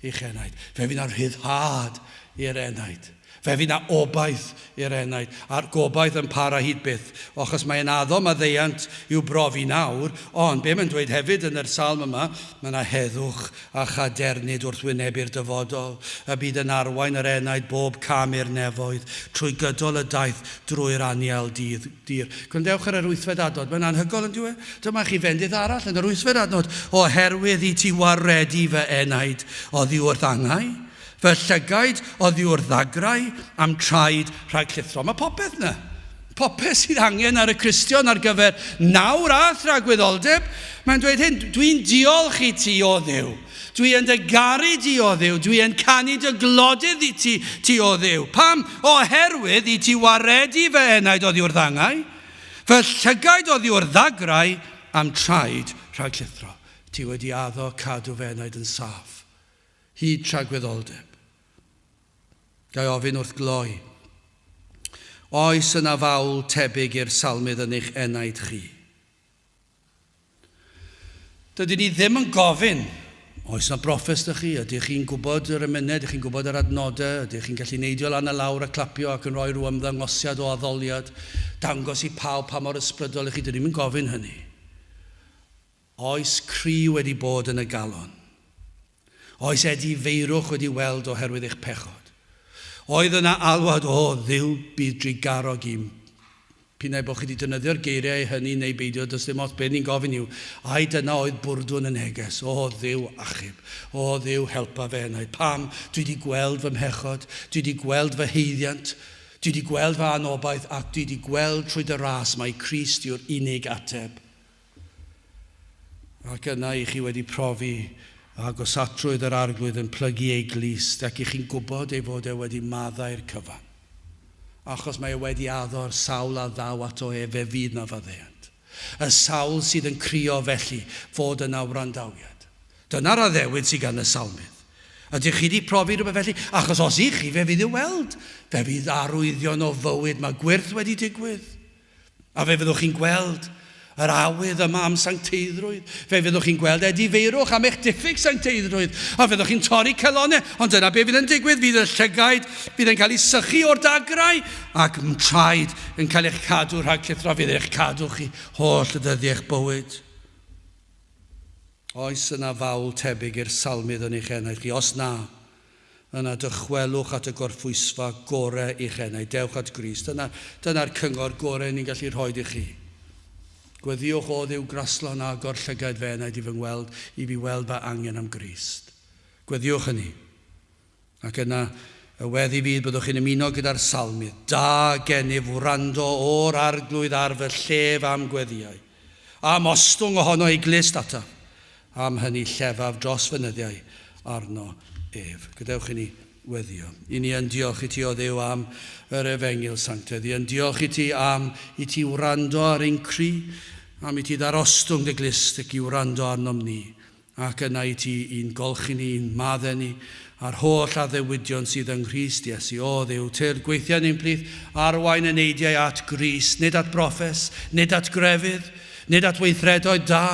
i'ch enaid. Fe fydd yn rhyddhad i'r enaid. Fe fydd na obaith i'r enaid. A'r gobaith yn para hyd byth. Achos mae'n addo maddeiant i'w brofi nawr. Ond be mae'n dweud hefyd yn yr salm yma, mae yna heddwch a chadernid wrth wynebu'r dyfodol. Y bydd yn arwain yr enaid bob cam i'r nefoedd, trwy gydol y daith drwy'r aniel dir. Gwrandewch ar yr wythfed adnod. Mae'n anhygol yn diwedd. Dyma chi fendydd arall yn yr wythfed adnod. Oherwydd i ti waredu fy enaid oddi wrth angau. Fy llygaid oddi wrth ddagrau am traed rhag llithro. Mae popeth yna. Popeth sydd angen ar y Cristion ar gyfer nawr a thragwyddoldeb. Mae'n dweud hyn, dwi'n diolch i ti o Dduw. Dwi'n dy garu di o Dduw. Dwi'n canu dy glodydd i ti o Dduw. Pam? Oherwydd i ti waredu fy enaid oddi wrth angau. Fy llygaid oddi wrth ddagrau am traed rhag llithro. Ti wedi addo cadw fy enaid yn saff. Hyd tragwyddoldeb. Gai ofyn wrth gloi. Oes yna fawl tebyg i'r salmydd yn eich enaid chi? Dydyn ni ddim yn gofyn. Oes yna broffes ydych chi? Ydych chi'n gwybod yr ymuned? Ydych chi'n gwybod yr adnodau? Ydych chi'n gallu neidio lan y lawr a clapio ac yn rhoi rhyw ymddangosiad o addoliad? Dangos i pawb pa mor ysbrydol ych chi? Dydyn ni'n gofyn hynny. Oes cri wedi bod yn y galon? Oes edi feirwch wedi weld oherwydd eich pechod? Oedd yna alwad, o Dduw bydd drigarog i'm. Pinau bod chi wedi defnyddio'r geiriau hynny neu beidio, does dim ots beth ni'n gofyn i'w. Ai dyna oedd bwrdwn y neges. O Dduw achub. O Dduw helpa fe enaid. Pam? Dwi wedi gweld fy mhechod. Dwi wedi gweld fy heiddiant. Dwi wedi gweld fy anobaith ac dwi wedi gweld trwy dy ras mae Crist yw'r unig ateb. Ac yna i chi wedi profi a gosatrwydd yr arglwydd yn plygu ei glist ac i chi'n gwybod ei fod e wedi maddau'r cyfan. Achos mae e wedi addo'r sawl a ddaw ato fe fydd na faddeuant. Y sawl sydd yn crio felly fod yna wrandawiad. Dyna'r addewid sydd gan y salmydd. Ydych chi wedi profi rhywbeth felly? Achos os i chi fe fydd i'w weld. Fe fydd arwyddion o fywyd. Mae gwyrth wedi digwydd. A fe fyddwch chi'n gweld yr awydd yma am sancteiddrwydd. Fe fyddwch chi'n gweld edifeirwch am eich diffyg sancteiddrwydd. A fyddwch chi'n torri celonnau. Ond dyna be fydd yn digwydd. Fydd y llygaid fydd yn cael ei sychu o'r dagrau. Ac traed yn cael eich cadw rhag llithro. Fydd eich cadw chi holl y dyddi eich bywyd. Oes yna fawl tebyg i'r salmydd yn eich enaid chi. Os na, yna dychwelwch at y gorffwysfa gorau i'ch enaid. Dewch at Grist. Dyna'r cyngor gorau ni'n gallu rhoi i chi. Gweddiwch o Dduw graslon agor llygaid fe enaid i fi weld fy angen am Grist. Gweddiwch hynny. Ac yna, y weddi fydd byddwch chi'n ymuno gyda'r salmydd. Da gennyf wrando o'r arglwydd ar fy llef am gweddiau. Am ostwng ohono ei glist ata. Am hynny llefaf dros fynyddiau arno ef. Gadewch i ni weddio. I ni yn diolch i ti o Dduw am yr efengil sanctaidd. I yn diolch i ti am i ti wrando ar ein cri, am i ti ddarostwng dy glist ac i wrando arnom ni. Ac yna i ti i'n golchi ni, i'n maddau ni, a'r holl addewidion sydd yng Nghrist Iesu. O Dduw, te'r gweithiau ni'n plith arwain y neidiau at Grist, nid at broffes, nid at grefydd, nid at weithredoedd da,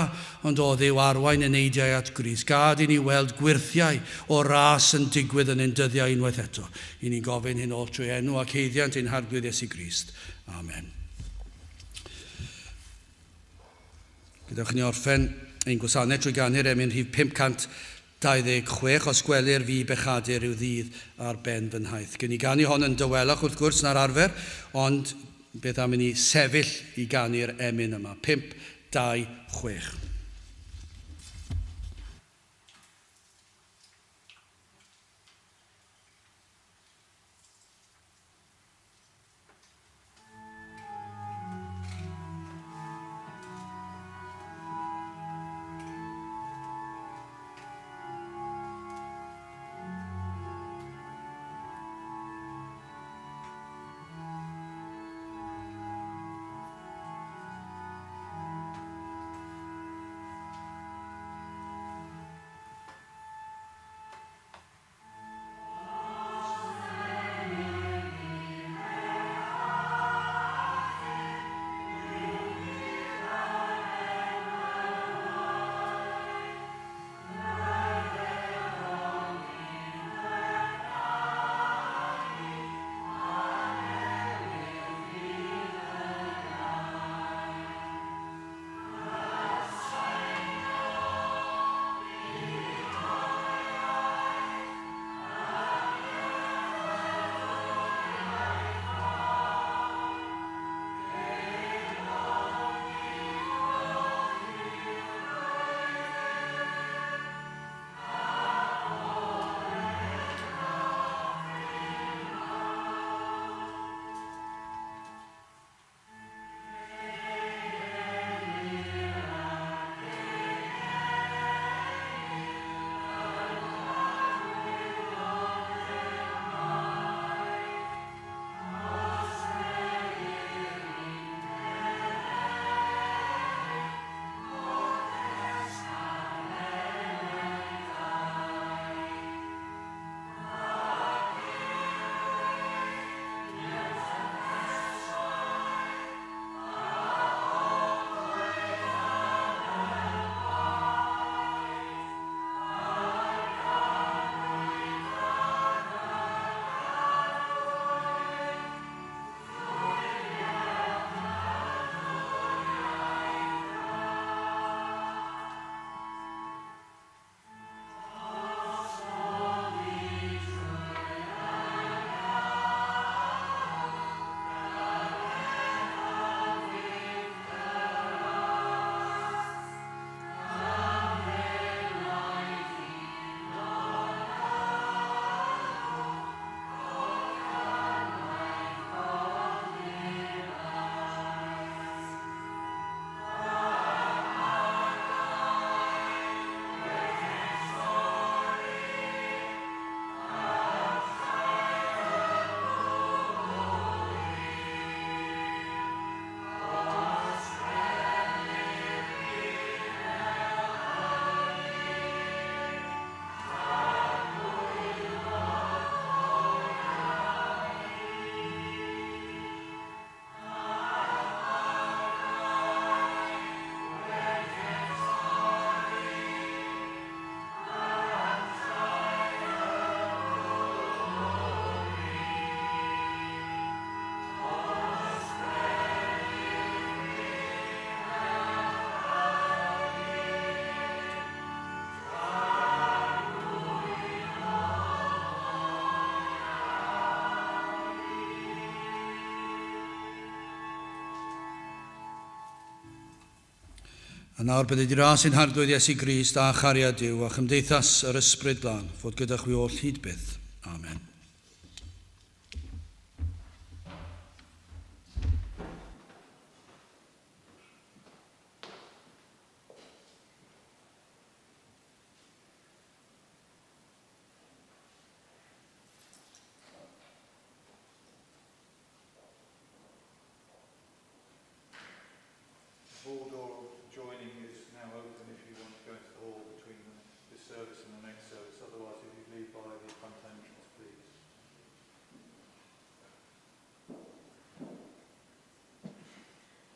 ond o Dduw arwain y neidiau at Grist. Gad i ni weld gwirthiau o ras yn digwydd yn ein dyddiau unwaith eto. I ni gofyn hyn ôl trwy enw ac heiddiant ein harglwydd Iesu Grist. Amen. Gydewch ni orffen ein gwasanaeth trwy ganu'r emyn rhif 526 os gwelir fi bechadur yw ddydd ar ben fy nhaith. Gyn ni ganu hon yn dywelach wrth gwrs na'r arfer, ond beth am i ni sefyll i ganu'r emyn yma. 526. A nawr bydd wedi ras i'n harglwydd Iesu Grist a chariad Duw a chymdeithas yr ysbryd glân, fod gyda chwi oll hyd byth. Amen.